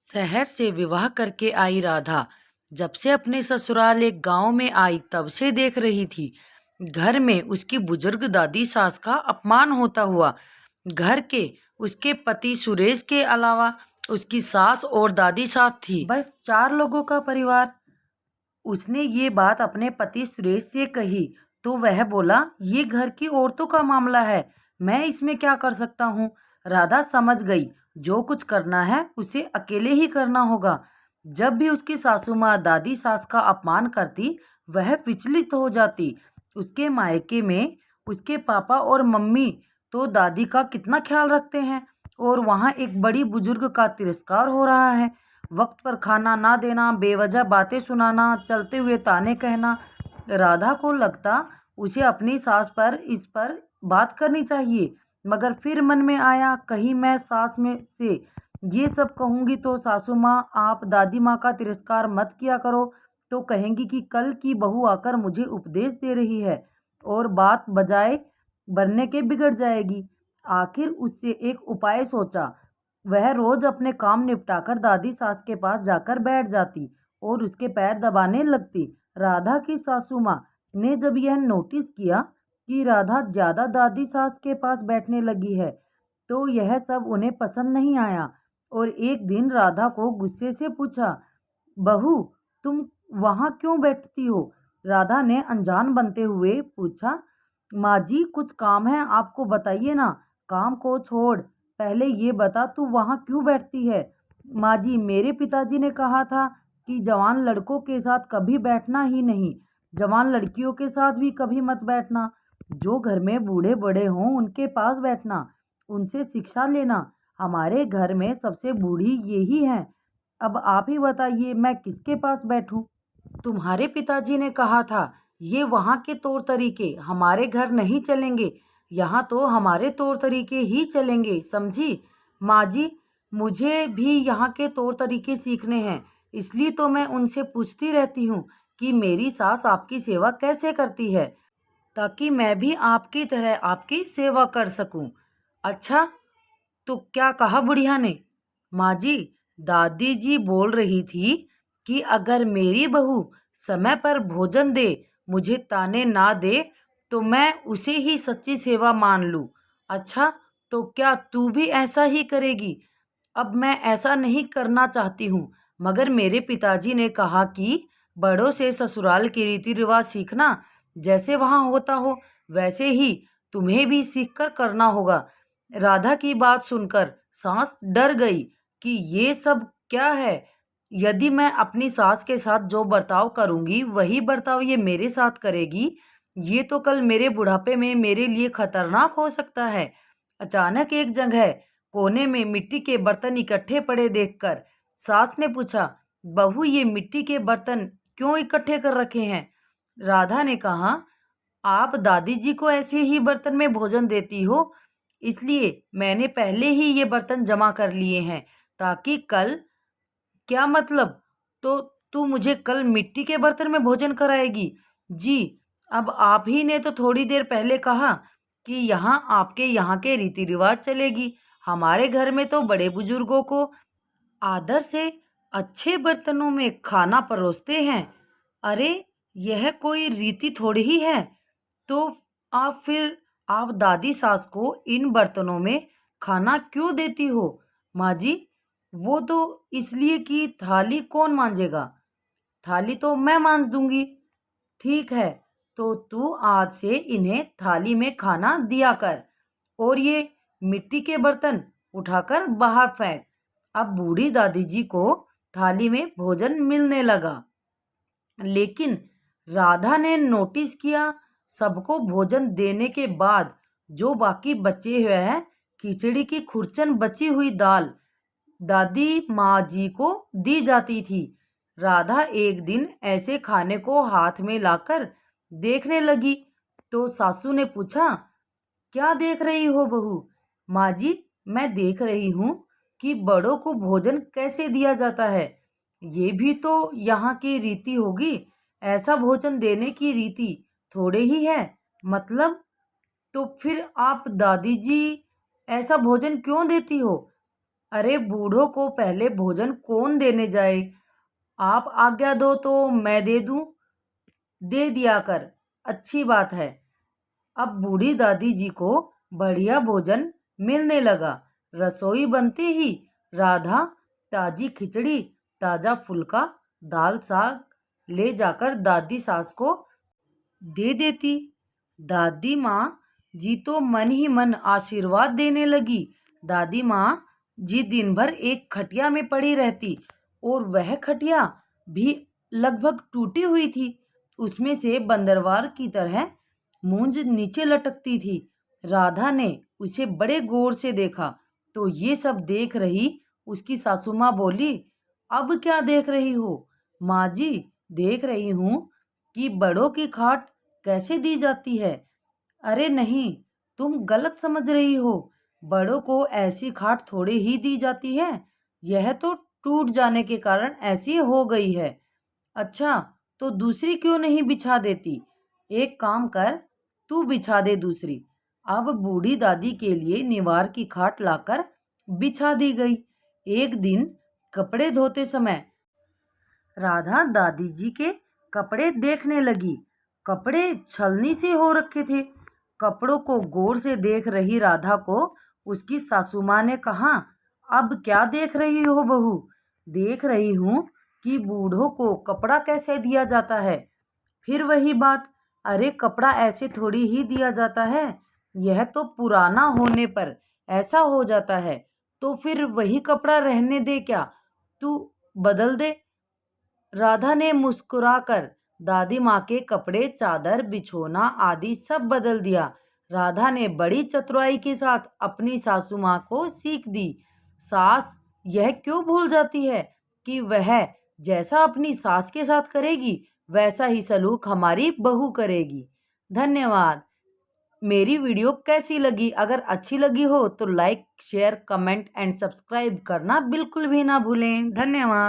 शहर से विवाह करके आई राधा जब से अपने ससुराल एक गांव में आई तब से देख रही थी घर में उसकी बुजुर्ग दादी सास का अपमान होता हुआ। घर के उसके पति सुरेश के अलावा उसकी सास और दादी सास थी, बस 4 लोगों का परिवार। उसने ये बात अपने पति सुरेश से कही तो वह बोला, ये घर की औरतों का मामला है, मैं इसमें क्या कर सकता हूँ। राधा समझ गई, जो कुछ करना है उसे अकेले ही करना होगा। जब भी उसकी सासू माँ दादी सास का अपमान करती वह विचलित हो जाती। उसके मायके में उसके पापा और मम्मी तो दादी का कितना ख्याल रखते हैं, और वहाँ एक बड़ी बुजुर्ग का तिरस्कार हो रहा है। वक्त पर खाना ना देना, बेवजह बातें सुनाना, चलते हुए ताने कहना। राधा को लगता उसे अपनी सास पर इस पर बात करनी चाहिए, मगर फिर मन में आया, कहीं मैं सास में से ये सब कहूँगी तो सासू माँ आप दादी माँ का तिरस्कार मत किया करो तो कहेंगी कि कल की बहू आकर मुझे उपदेश दे रही है, और बात बजाय बनने के बिगड़ जाएगी। आखिर उससे एक उपाय सोचा। वह रोज अपने काम निपटाकर दादी सास के पास जाकर बैठ जाती और उसके पैर दबाने लगती। राधा की सासू माँ ने जब यह नोटिस किया कि राधा ज्यादा दादी सास के पास बैठने लगी है तो यह सब उन्हें पसंद नहीं आया, और एक दिन राधा को गुस्से से पूछा, बहू तुम वहाँ क्यों बैठती हो। राधा ने अनजान बनते हुए पूछा, माँ जी कुछ काम है, आपको बताइए ना। काम को छोड़, पहले ये बता तू वहाँ क्यों बैठती है। माँ जी मेरे पिताजी ने कहा था कि जवान लड़कों के साथ कभी बैठना ही नहीं, जवान लड़कियों के साथ भी कभी मत बैठना। जो घर में बूढ़े बड़े हों उनके पास बैठना, उनसे शिक्षा लेना। हमारे घर में सबसे बूढ़ी यही है। अब आप ही बताइए मैं किसके पास बैठूं। तुम्हारे पिताजी ने कहा था ये वहाँ के तौर तरीके हमारे घर नहीं चलेंगे, यहाँ तो हमारे तौर तरीके ही चलेंगे, समझी। माँ जी मुझे भी यहाँ के तौर तरीके सीखने हैं, इसलिए तो मैं उनसे पूछती रहती हूँ कि मेरी सास आपकी सेवा कैसे करती है, ताकि मैं भी आपकी तरह आपकी सेवा कर सकूं। अच्छा, तो क्या कहा बुढ़िया ने। माँ जी दादी जी बोल रही थी कि अगर मेरी बहू समय पर भोजन दे, मुझे ताने ना दे, तो मैं उसे ही सच्ची सेवा मान लूँ। अच्छा, तो क्या तू भी ऐसा ही करेगी। अब मैं ऐसा नहीं करना चाहती हूँ, मगर मेरे पिताजी ने कहा कि बड़ों से ससुराल के रीति रिवाज सीखना, जैसे वहाँ होता हो वैसे ही तुम्हें भी सीख कर करना होगा। राधा की बात सुनकर सास डर गई कि ये सब क्या है। यदि मैं अपनी सास के साथ जो बर्ताव करूंगी वही बर्ताव ये मेरे साथ करेगी, ये तो कल मेरे बुढ़ापे में मेरे लिए खतरनाक हो सकता है। अचानक एक जगह कोने में मिट्टी के बर्तन इकट्ठे पड़े देखकर सास ने पूछा, बहू ये मिट्टी के बर्तन क्यों इकट्ठे कर रखे हैं। राधा ने कहा, आप दादी जी को ऐसे ही बर्तन में भोजन देती हो, इसलिए मैंने पहले ही ये बर्तन जमा कर लिए हैं, ताकि कल। क्या मतलब, तो तू मुझे कल मिट्टी के बर्तन में भोजन कराएगी। जी, अब आप ही ने तो थोड़ी देर पहले कहा कि यहाँ आपके यहाँ के रीति रिवाज चलेगी। हमारे घर में तो बड़े बुजुर्गों को आदर से अच्छे बर्तनों में खाना परोसते हैं। अरे यह कोई रीति थोड़ी ही है। तो आप दादी सास को इन बर्तनों में खाना क्यों देती हो। माँ जी वो तो इसलिए कि थाली कौन मांजेगा, थाली तो मैं मांज दूंगी। ठीक है, तो तू आज से इन्हें थाली में खाना दिया कर, और ये मिट्टी के बर्तन उठाकर बाहर फेंक। अब बूढ़ी दादी जी को थाली में भोजन मिलने लगा। लेकिन राधा ने नोटिस किया, सबको भोजन देने के बाद जो बाकी बचे हुए हैं, खिचड़ी की खुरचन बची हुई दाल दादी माँ जी को दी जाती थी। राधा एक दिन ऐसे खाने को हाथ में लाकर देखने लगी तो सासू ने पूछा, क्या देख रही हो बहू। माँ जी मैं देख रही हूँ कि बड़ों को भोजन कैसे दिया जाता है, ये भी तो यहाँ की रीति होगी। ऐसा भोजन देने की रीति थोड़े ही है। मतलब, तो फिर आप दादी जी ऐसा भोजन क्यों देती हो। अरे बूढ़ों को पहले भोजन कौन देने जाए? आप आज्ञा दो तो मैं दे दूं। दे दिया कर, अच्छी बात है। अब बूढ़ी दादी जी को बढ़िया भोजन मिलने लगा। रसोई बनते ही राधा ताजी खिचड़ी, ताजा फुल्का, दाल साग ले जाकर दादी सास को दे देती। दादी माँ जी तो मन ही मन आशीर्वाद देने लगी। दादी माँ जी दिन भर एक खटिया में पड़ी रहती और वह खटिया भी लगभग टूटी हुई थी। उसमें से बंदरवार की तरह मूंज नीचे लटकती थी। राधा ने उसे बड़े गौर से देखा तो ये सब देख रही उसकी सासू माँ बोली, अब क्या देख रही हो? माँ जी, देख रही हूँ कि बड़ों की खाट कैसे दी जाती है। अरे नहीं, तुम गलत समझ रही हो। बड़ों को ऐसी खाट थोड़े ही दी जाती है। यह तो टूट जाने के कारण ऐसी हो गई है। अच्छा, तो दूसरी क्यों नहीं बिछा देती? एक काम कर, तू बिछा दे दूसरी। अब बूढ़ी दादी के लिए निवार की खाट लाकर बिछा दी गई। एक दिन कपड़े धोते समय राधा दादी जी के कपड़े देखने लगी। कपड़े छलनी से हो रखे थे। कपड़ों को गौर से देख रही राधा को उसकी सासू माँ ने कहा, अब क्या देख रही हो बहू? देख रही हूँ कि बूढ़ों को कपड़ा कैसे दिया जाता है। फिर वही बात, अरे कपड़ा ऐसे थोड़ी ही दिया जाता है। यह तो पुराना होने पर ऐसा हो जाता है। तो फिर वही कपड़ा रहने दे क्या, तू बदल दे। राधा ने मुस्कुराकर दादी माँ के कपड़े, चादर, बिछोना आदि सब बदल दिया। राधा ने बड़ी चतुराई के साथ अपनी सासू माँ को सीख दी। सास यह क्यों भूल जाती है कि वह जैसा अपनी सास के साथ करेगी वैसा ही सलूक हमारी बहू करेगी। धन्यवाद। मेरी वीडियो कैसी लगी? अगर अच्छी लगी हो तो like, share, comment and subscribe करना बिल्कुल भी ना भूलें। धन्यवाद।